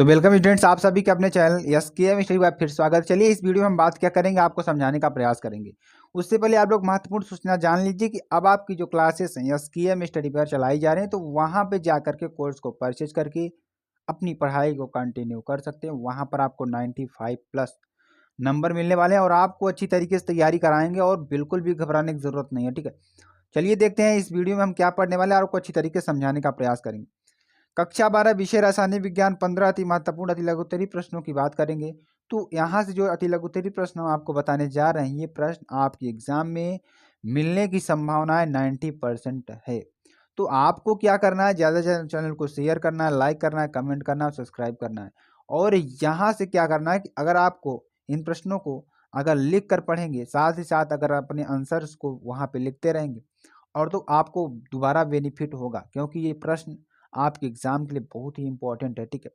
तो welcome students, आप सभी के अपने चैनल एसकेएम स्टडी पर फिर स्वागत। चलिए इस वीडियो में हम बात क्या करेंगे, आपको समझाने का प्रयास करेंगे। उससे पहले आप लोग महत्वपूर्ण सूचना जान लीजिए कि अब आपकी जो क्लासेस हैं एसकेएम स्टडी पर चलाई जा रही हैं, तो वहाँ पे जा करके कोर्स को परचेज करके अपनी पढ़ाई को कंटिन्यू कर सकते हैं। वहाँ पर आपको 95+ नंबर मिलने वाले हैं और आपको अच्छी तरीके से तैयारी कराएंगे और बिल्कुल भी घबराने की जरूरत नहीं है। ठीक है, चलिए देखते हैं इस वीडियो में हम क्या पढ़ने वाले हैं और आपको अच्छी तरीके से समझाने का प्रयास करेंगे। कक्षा 12 विषय रासायनिक विज्ञान 15 अति महत्वपूर्ण अति लघुत्तरी प्रश्नों की बात करेंगे। तो यहाँ से जो अति लघुत्तरी प्रश्न हम आपको बताने जा रहे हैं, ये प्रश्न आपके एग्जाम में मिलने की संभावनाएं 90% है। तो आपको क्या करना है, ज़्यादा से ज़्यादा चैनल को शेयर करना है, लाइक करना है, कमेंट करना है, सब्सक्राइब करना है। और यहाँ से क्या करना है कि अगर आपको इन प्रश्नों को अगर लिख कर पढ़ेंगे, साथ ही साथ अगर अपने आंसर्स को वहाँ पे लिखते रहेंगे और तो आपको दोबारा बेनिफिट होगा, क्योंकि ये प्रश्न आपके एग्जाम के लिए बहुत ही इंपॉर्टेंट है। ठीक है,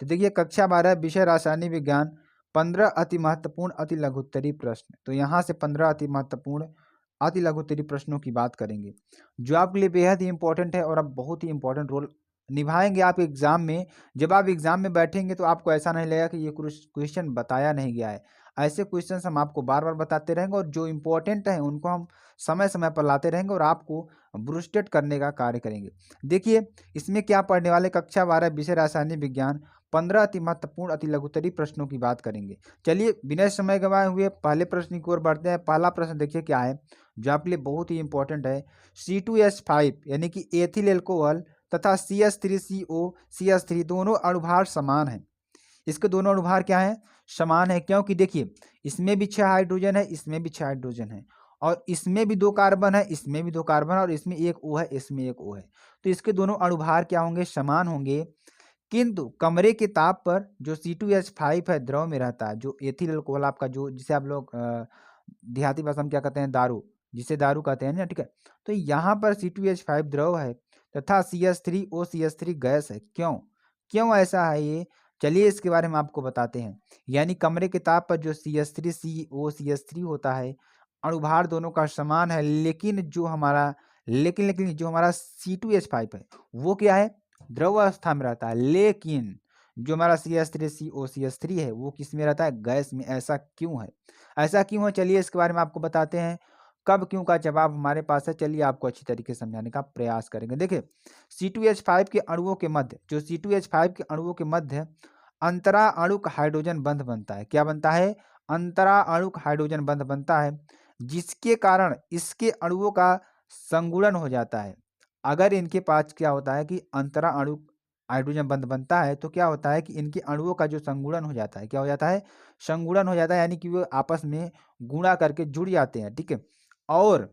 तो देखिए कक्षा 12 विषय रासायनिक विज्ञान 15 अति महत्वपूर्ण अति लघुत्तरी प्रश्न। तो यहाँ से 15 अति महत्वपूर्ण अति लघुत्तरी प्रश्नों की बात करेंगे जो आपके लिए बेहद ही इंपॉर्टेंट है और अब बहुत ही इंपॉर्टेंट रोल निभाएंगे आप एग्जाम में। जब आप एग्जाम में बैठेंगे तो आपको ऐसा नहीं लगेगा कि ये क्वेश्चन बताया नहीं गया है। ऐसे क्वेश्चंस हम आपको बार बार बताते रहेंगे और जो इंपॉर्टेंट है उनको हम समय समय पर लाते रहेंगे और आपको ब्रूस्टेड करने का कार्य करेंगे। देखिए इसमें क्या पढ़ने वाले, कक्षा 12 विषय रासायनिक विज्ञान 15 अति महत्वपूर्ण अति लघुत्तरी प्रश्नों की बात करेंगे। चलिए बिना समय गंवाए हुए पहले प्रश्न की ओर बढ़ते हैं। पहला प्रश्न देखिए क्या है जो आपके लिए बहुत ही इंपॉर्टेंट है। C2H5 यानी कि एथिल एल्कोहल तथा CH3CO CH3 दोनों अणुभार समान है। इसके दोनों अणुभार क्या है, समान है। क्योंकि देखिए इसमें भी 6 हाइड्रोजन है, इसमें भी 6 हाइड्रोजन है और इसमें भी 2 कार्बन है, इसमें भी 2 कार्बन और इसमें एक O है, इसमें एक O है। तो इसके दोनों अणुभार क्या होंगे, समान होंगे। किंतु कमरे के ताप पर जो C2H5 है द्रव में रहता है, जो एथिल अल्कोहल आपका जो जिसे आप लोग देहाती भाषा में क्या कहते हैं, दारू, जिसे दारू कहते हैं ना। ठीक है, तो यहाँ पर C2H5 द्रव है तथा CH3O CH3 गैस है। क्यों क्यों ऐसा है ये, चलिए इसके बारे में आपको बताते हैं। यानी कमरे के ताप पर जो CH3CO CH3 होता है, अणुभार दोनों का समान है, लेकिन जो हमारा जो हमारा C2H5 है वो क्या है, द्रव अवस्था में रहता है। लेकिन जो हमारा CH3CO CH3 है वो किस में रहता है, गैस में। ऐसा क्यों है, ऐसा क्यों है, चलिए इसके बारे में आपको बताते हैं। कब क्यों का जवाब हमारे पास है, चलिए आपको अच्छी तरीके से समझाने का प्रयास करेंगे। देखिए C2H5 के अणुओं के मध्य, जो C2H5 के अणुओं के मध्य अंतरा अणुक हाइड्रोजन बंध बनता है। क्या बनता है, अंतरा अणुक हाइड्रोजन बंध बनता है, जिसके कारण इसके अणुओं का संगुणन हो जाता है। अगर इनके पास क्या होता है कि अंतरा अणु हाइड्रोजन बंध बनता है, तो क्या होता है कि इनके अणुओं का जो संगुणन हो जाता है, क्या हो जाता है, संगुणन हो जाता है, यानी कि वो आपस में गुणा करके जुड़ जाते हैं। ठीक है, और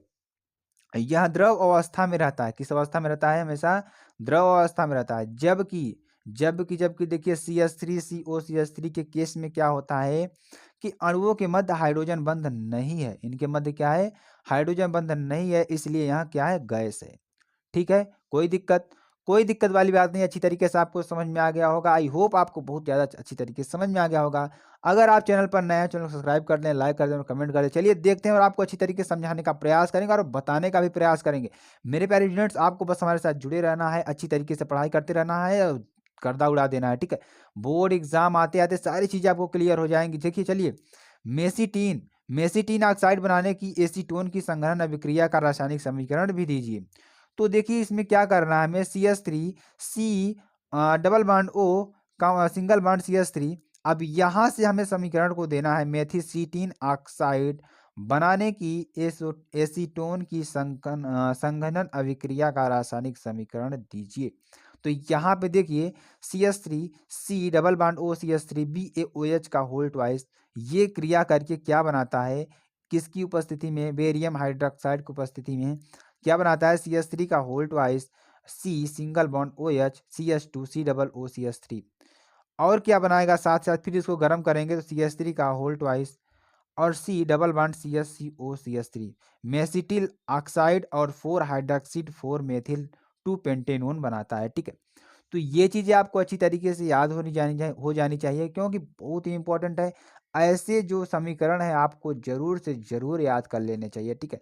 यह द्रव अवस्था में रहता है। किस अवस्था में रहता है, हमेशा द्रव अवस्था में रहता है। जबकि देखिए CH3CO के केस में क्या होता है कि अणुओं के मध्य हाइड्रोजन बंध नहीं है, इनके मध्य क्या है, हाइड्रोजन बंध नहीं है, इसलिए यहाँ क्या है, गैस है। ठीक है, कोई दिक्कत वाली बात नहीं, अच्छी तरीके से आपको समझ में आ गया होगा। आई होप आपको बहुत ज़्यादा अच्छी तरीके से समझ में आ गया होगा। अगर आप चैनल पर नए हैं, चैनल को सब्सक्राइब कर दें, लाइक कर दें और कमेंट कर दें। चलिए देखते हैं और आपको अच्छी तरीके से समझाने का प्रयास करेंगे और बताने का भी प्रयास करेंगे। मेरे प्यारे स्टूडेंट्स, आपको बस हमारे साथ जुड़े रहना है, अच्छी तरीके से पढ़ाई करते रहना है और गर्दा उड़ा देना है। ठीक है, बोर्ड एग्जाम आते आते सारी चीज़ें आपको क्लियर हो जाएंगी। देखिए चलिए, मेसिटीन ऑक्साइड बनाने की एसीटोन की संघनन अभिक्रिया का रासायनिक समीकरण भी दीजिए। तो देखिए इसमें क्या करना है हमें, CH3C डबल बॉन्ड O का सिंगल बॉन्ड CH3। अब यहाँ से हमें समीकरण को देना है मेथिसीटीन ऑक्साइड बनाने की एसीटोन की संघनन अभिक्रिया का रासायनिक समीकरण दीजिए। तो यहाँ पे देखिए CH3C double bond O CH3 BaOH का होल ट्वाइस, ये क्रिया करके क्या बनाता है, किसकी उपस्थिति में, बेरियम हाइड्रोक्साइड की उपस्थिति में क्या बनाता है, CH3 का whole twice C single bond OH CH2 C double O CH3। और क्या बनाएगा, साथ साथ फिर इसको गर्म करेंगे तो CH3 का होल ट्वाइस और C double bond CHCO CH3 mesityl oxide और 4 हाइड्रोक्सिड 4 मेथिल 2 पेंटेनोन बनाता है। ठीक है, तो ये चीज़ें आपको अच्छी तरीके से याद हो जानी चाहिए, क्योंकि बहुत ही इंपॉर्टेंट है। ऐसे जो समीकरण है आपको जरूर से जरूर याद कर लेने चाहिए। ठीक है,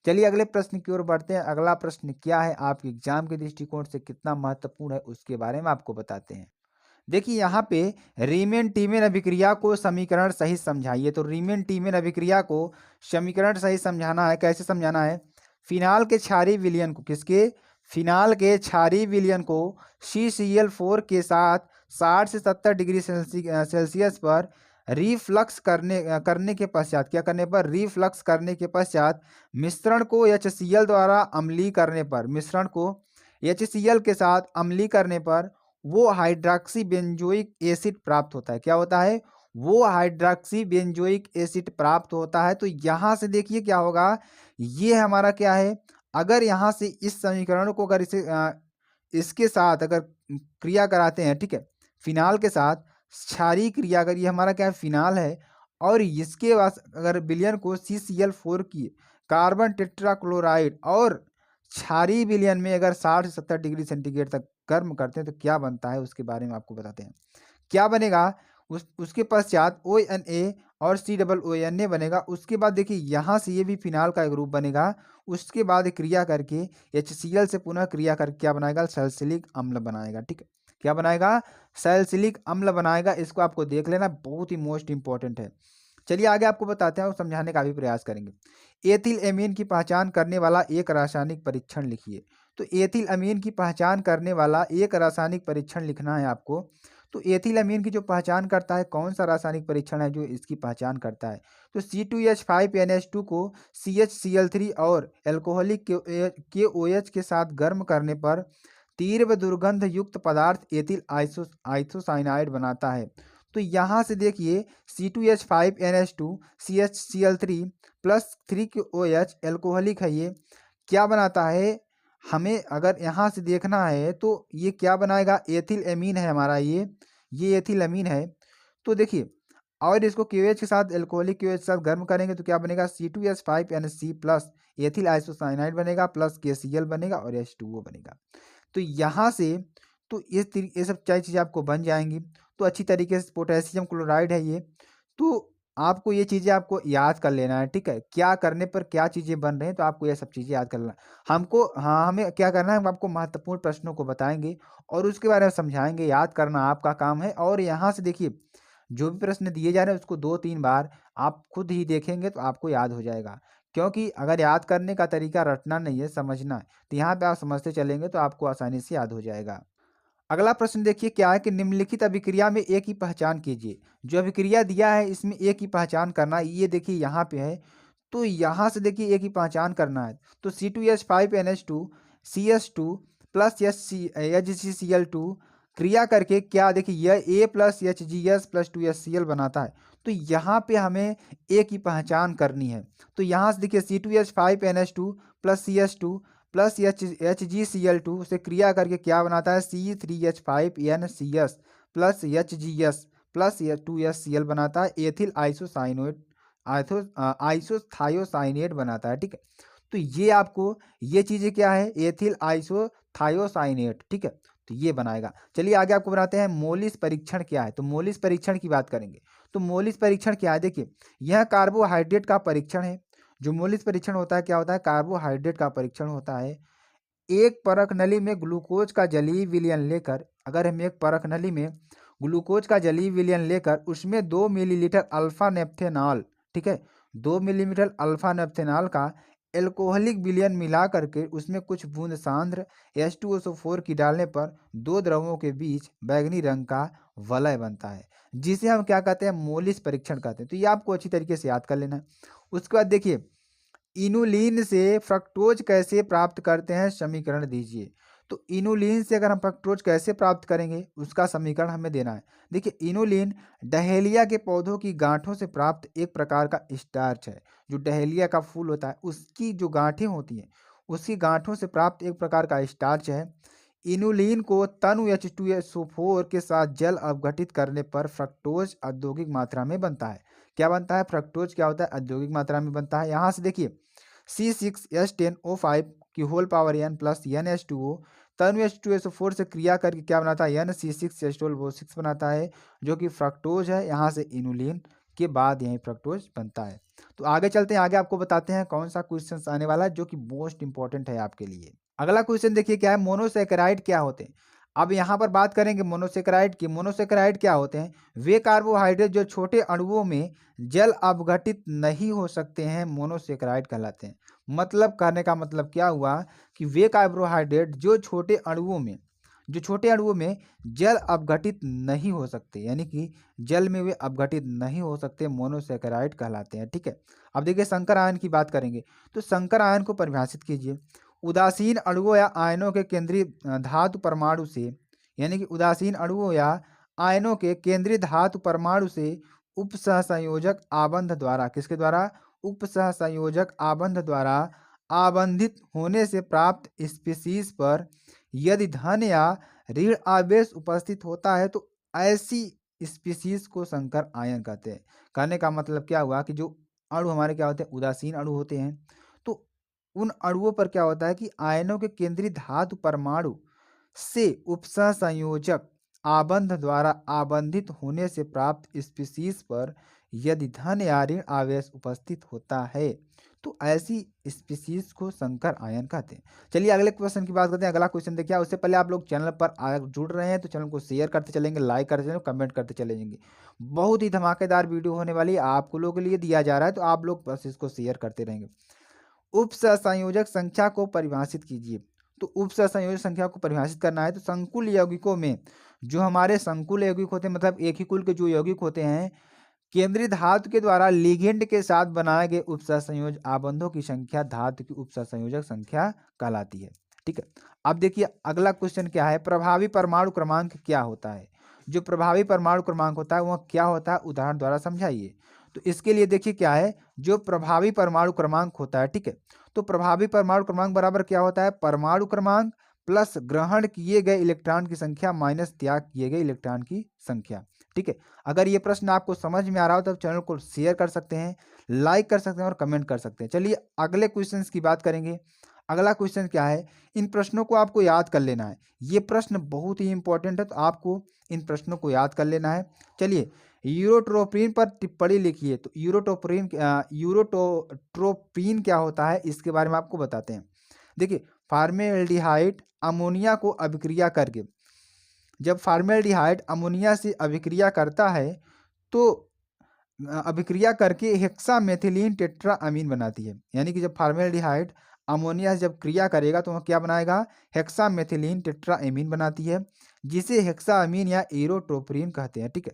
चलिए अगले प्रश्न की ओर बढ़ते हैं। अगला प्रश्न क्या है, आपके एग्जाम के दृष्टिकोण से कितना महत्वपूर्ण है उसके बारे में आपको बताते हैं। देखिए यहाँ पे रीमेन टीमेन अभिक्रिया को समीकरण सही समझाइए। तो रीमेन टीमेन अभिक्रिया को समीकरण सही समझाना है। कैसे समझाना है? फिनाल के क्षारीय विलयन को, किसके? फिनाल के क्षारीय विलयन को CCl4 के साथ 60 से 70 डिग्री सेल्सियस पर रिफ्लक्स करने के पश्चात, क्या करने पर? रिफ्लक्स करने के पश्चात मिश्रण को HCl द्वारा अम्लीय करने पर, मिश्रण को HCl के साथ अम्लीय करने पर वो हाइड्रॉक्सी बेंजोइक एसिड प्राप्त होता है। क्या होता है? वो हाइड्रॉक्सी बेंजोइक एसिड प्राप्त होता है। तो यहाँ से देखिए क्या होगा, ये हमारा क्या है, अगर यहाँ से इस समीकरण को अगर इसके साथ अगर क्रिया कराते हैं, ठीक है, फिनाल के साथ क्षारीय क्रिया, अगर ये हमारा क्या है, फिनाल है, और इसके बाद अगर विलयन को CCl4 की कार्बन टेट्राक्लोराइड और क्षारीय विलयन में अगर 60 से 70 डिग्री सेंटीग्रेड तक गर्म करते हैं तो क्या बनता है उसके बारे में आपको बताते हैं। क्या बनेगा? उसके पश्चात ONA और COONA बनेगा। उसके बाद देखिए यहाँ से ये भी फिनाल का एक ग्रुप बनेगा। उसके बाद क्रिया करके HCl से पुनः क्रिया करके क्या बनाएगा? सैलिसिलिक अम्ल बनाएगा। ठीक है, क्या बनाएगा? सैलिसिलिक अम्ल बनाएगा। इसको आपको देख लेना, बहुत ही मोस्ट इंपॉर्टेंट है। चलिए आगे आपको बताते हैं और समझाने का भी प्रयास करेंगे। एथिल एमीन की पहचान करने वाला एक रासायनिक परीक्षण लिखिए। तो एथिल अमीन की पहचान करने वाला एक रासायनिक परीक्षण लिखना है आपको। तो एथिल अमीन की जो पहचान करता है, कौन सा रासायनिक परीक्षण है जो इसकी पहचान करता है? तो C2H5NH2 को CHCl3 और एल्कोहलिक KOH के साथ गर्म करने पर तीव्र दुर्गंध युक्त पदार्थ एथिल आइसोसाइनाइड बनाता है। तो यहाँ से देखिए C2H5NH2 CHCl3 plus 3KOH alcoholic है, ये क्या बनाता है? हमें अगर यहाँ से देखना है तो ये क्या बनाएगा? एथिल एमीन है हमारा, ये एथिल अमीन है। तो देखिए, और इसको KOH के साथ, एल्कोहलिक KOH के साथ गर्म करेंगे तो क्या बनेगा? C2H5NC प्लस एथिल आइसोसाइनाइड बनेगा, प्लस KCl बनेगा और H2O बनेगा। तो यहाँ से तो ये सब चार चीज़ें आपको बन जाएंगी। तो अच्छी तरीके से पोटेशियम क्लोराइड है ये। तो आपको ये चीज़ें आपको याद कर लेना है, ठीक है, क्या करने पर क्या चीज़ें बन रही हैं, तो आपको ये सब चीज़ें याद कर लेना। हमें क्या करना है, हम आपको महत्वपूर्ण प्रश्नों को बताएंगे और उसके बारे में समझाएंगे। याद करना आपका काम है। और यहाँ से देखिए, जो भी प्रश्न दिए जा रहे हैं उसको 2-3 बार आप खुद ही देखेंगे तो आपको याद हो जाएगा। क्योंकि अगर याद करने का तरीका रटना नहीं है, समझना है, तो यहाँ पे आप समझते चलेंगे तो आपको आसानी से याद हो जाएगा। अगला प्रश्न देखिए क्या है कि निम्नलिखित अभिक्रिया में ए की पहचान कीजिए। जो अभिक्रिया दिया है इसमें ए की पहचान करना है। ये देखिए यहाँ पे है, तो यहाँ से देखिए ए की पहचान करना है। तो C2H5NH2 CS2 प्लस HgCl2 क्रिया करके क्या, देखिए यह A plus HGS plus 2HCl बनाता है। तो यहाँ पे हमें ए की पहचान करनी है। तो यहाँ से देखिए C2H5NH2 plus CS2 plus HgCl2 से क्रिया करके क्या बनाता है? C3H5NCS plus HGS plus 2HCl बनाता है, एथिल आइसोथायोसाइनेट बनाता है। ठीक है, तो ये आपको ये चीज़ें क्या है? एथिल आइसोथायोसाइनेट, ठीक है, तो ये बनाएगा। चलिए आगे आपको बनाते हैं मोलिस परीक्षण क्या है। तो मोलिस परीक्षण की बात करेंगे। तो मोलिस परीक्षण क्या है? देखिए, यह कार्बोहाइड्रेट का परीक्षण है। जो मोलिस परीक्षण होता है, क्या होता है? कार्बोहाइड्रेट का परीक्षण होता है। एक परख नली में ग्लूकोज का जलीय विलयन लेकर, अगर हम एक परख नली में ग्लूकोज का जलीय विलयन लेकर उसमें 2 मिलीलीटर अल्फा नेप्थेनॉल, ठीक है, 2 मिलीलीटर अल्फा नेप्थेनॉल का एल्कोहलिक विलयन मिला करके उसमें कुछ बूंद सांद्र H2SO4 की डालने पर दो द्रवों के बीच बैंगनी रंग का वलय बनता है, जिसे हम क्या कहते हैं? मोलिस परीक्षण कहते हैं। तो ये आपको अच्छी तरीके से याद कर लेना है। उसके बाद देखिए, इनुलिन से फ्रक्टोज कैसे प्राप्त करते हैं, समीकरण दीजिए। तो इनुलिन से अगर हम फ्रक्टोज कैसे प्राप्त करेंगे उसका समीकरण हमें देना है। देखिए, इनुलिन डहेलिया के पौधों की गांठों से प्राप्त एक प्रकार का स्टार्च है। जो डहेलिया का फूल होता है उसकी जो गांठें होती हैं उसकी गांठों से प्राप्त एक प्रकार का स्टार्च है। इनुलिन को तनु H2SO4 के साथ जल अवघटित करने पर फ्रक्टोज औद्योगिक मात्रा में बनता है। क्या बनता है? फ्रक्टोज क्या होता है? औद्योगिक मात्रा में बनता है। यहाँ से देखिए C6H10O5 की whole power n plus NH2O तनु H2SO4 से क्रिया करके क्या बनाता है? NC6H12O6 बनाता है, जो कि फ्रक्टोज है। यहाँ से इनुलिन के बाद यही फ्रक्टोज बनता है। तो आगे चलते हैं, आगे आपको बताते हैं कौन सा क्वेश्चन आने वाला है जो कि मोस्ट इंपॉर्टेंट है आपके लिए। अगला क्वेश्चन देखिए क्या है, मोनोसेकेराइड क्या होते हैं। अब यहाँ पर बात करेंगे मोनोसेकेराइड की। मोनोसेकेराइड क्या होते हैं? वे कार्बोहाइड्रेट जो छोटे अणुओं में जल अपघटित नहीं हो सकते हैं, मोनोसेकेराइड कहलाते हैं। मतलब कहने का मतलब क्या हुआ कि वे कार्बोहाइड्रेट जो छोटे अणुओं में जल अपघटित नहीं हो सकते, यानी कि जल में वे अपघटित नहीं हो सकते, मोनोसेकेराइड कहलाते हैं। ठीक है। अब देखिए संकर आयन की बात करेंगे, तो संकर आयन को परिभाषित कीजिए। उदासीन अणुओं या आयनों के केंद्रीय धातु परमाणु से, यानी कि उदासीन अणुओं या आयनों के केंद्रीय धातु परमाणु से उपसहसंयोजक आबंध द्वारा, किसके द्वारा? उपसहसंयोजक आबंध द्वारा आबंधित होने से प्राप्त स्पीशीज पर यदि धन या ऋण आवेश उपस्थित होता है तो ऐसी स्पीशीज को संकर आयन कहते हैं। कहने का मतलब क्या हुआ कि जो अणु हमारे क्या होते हैं? उदासीन अणु होते हैं। तो उन अणुओं पर क्या होता है कि आयनों के केंद्रीय धातु परमाणु से उपसहसंयोजक आबंध द्वारा आबंधित होने से प्राप्त स्पीशीज पर यदि धन या ऋण आवेश उपस्थित होता है तो ऐसी स्पीशीज को संकर आयन कहते हैं। चलिए अगले क्वेश्चन की बात करते हैं। अगला क्वेश्चन देखिए, उससे पहले आप लोग चैनल पर जुड़ रहे हैं तो चैनल को शेयर करते चलेंगे, लाइक करते चलेंगे, कमेंट करते चलेंगे। बहुत ही धमाकेदार वीडियो होने वाली है, आपको लोगों के लिए दिया जा रहा है, तो आप लोग बस इसको शेयर करते रहेंगे। उपसहसंयोजक संख्या को परिभाषित कीजिए। तो उपसहसंयोजक संख्या को परिभाषित करना है तो संकुल यौगिकों में जो हमारे संकुल यौगिक होते हैं, मतलब एक ही कुल के जो यौगिक होते हैं, केंद्रीय धातु के द्वारा लिगेंड के साथ बनाए गए उपसहसंयोजक आबंधों की संख्या धातु की उपसहसंयोजक संख्या कहलाती है। ठीक है। अब देखिए अगला क्वेश्चन क्या है, प्रभावी परमाणु क्रमांक क्या होता है? जो प्रभावी परमाणु क्रमांक होता है वह क्या होता है, उदाहरण द्वारा समझाइए। तो इसके लिए देखिए क्या है, जो प्रभावी परमाणु क्रमांक होता है, ठीक है, तो प्रभावी परमाणु क्रमांक बराबर क्या होता है? परमाणु क्रमांक प्लस ग्रहण किए गए इलेक्ट्रॉन की संख्या माइनस त्याग किए गए इलेक्ट्रॉन की संख्या। ठीक है। अगर ये प्रश्न आपको समझ में आ रहा हो तो चैनल को शेयर कर सकते हैं, लाइक कर सकते हैं और कमेंट कर सकते हैं। चलिए अगले क्वेश्चन की बात करेंगे। अगला क्वेश्चन क्या है, इन प्रश्नों को आपको याद कर लेना है। ये प्रश्न बहुत ही इंपॉर्टेंट है, तो आपको इन प्रश्नों को याद कर लेना है। चलिए यूरोट्रोपिन पर टिप्पणी लिखिए। तो यूरोट्रोपिन क्या होता है इसके बारे में आपको बताते हैं। देखिए फॉर्मेल्डिहाइड अमोनिया को अभिक्रिया करके, जब फॉर्मेल्डिहाइड अमोनिया से अभिक्रिया करता है तो अभिक्रिया करके हेक्सामेथिलीन टेट्राअमीन बनाती है। यानी कि जब फॉर्मेल्डिहाइड अमोनिया से जब क्रिया करेगा तो वह क्या बनाएगा? हेक्सामेथिलीन टेट्राअमीन बनाती है, जिसे हेक्साअमीन या एरोट्रोपिन कहते हैं। ठीक है।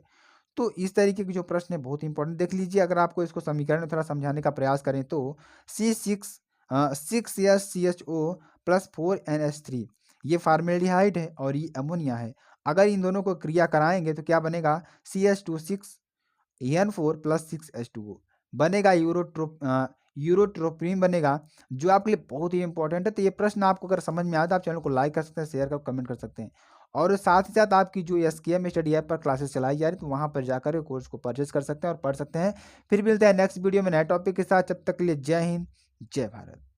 तो इस तरीके के जो प्रश्न है बहुत इंपॉर्टेंट देख लीजिए। अगर आपको इसको समीकरण में थोड़ा समझाने का प्रयास करें तो C6H6 प्लस 4NH3 ये फॉर्मेल्डिहाइड है और ये अमोनिया है। अगर इन दोनों को क्रिया कराएंगे तो क्या बनेगा? CH2 6N4 प्लस 6H2O बनेगा, यूरोट्रोपिन बनेगा, जो आपके लिए बहुत ही इंपॉर्टेंट है। तो ये प्रश्न आपको अगर समझ में आया तो आप चैनल को लाइक कर सकते हैं, शेयर कर, कमेंट कर सकते हैं। और साथ ही साथ आपकी जो SKM स्टडी ऐप पर क्लासेस चलाई जा रही है तो वहाँ पर जाकर कोर्स को परचेज कर सकते हैं और पढ़ सकते हैं। फिर मिलते हैं नेक्स्ट वीडियो में नए टॉपिक के साथ। जब तक के लिए जय हिंद, जय भारत।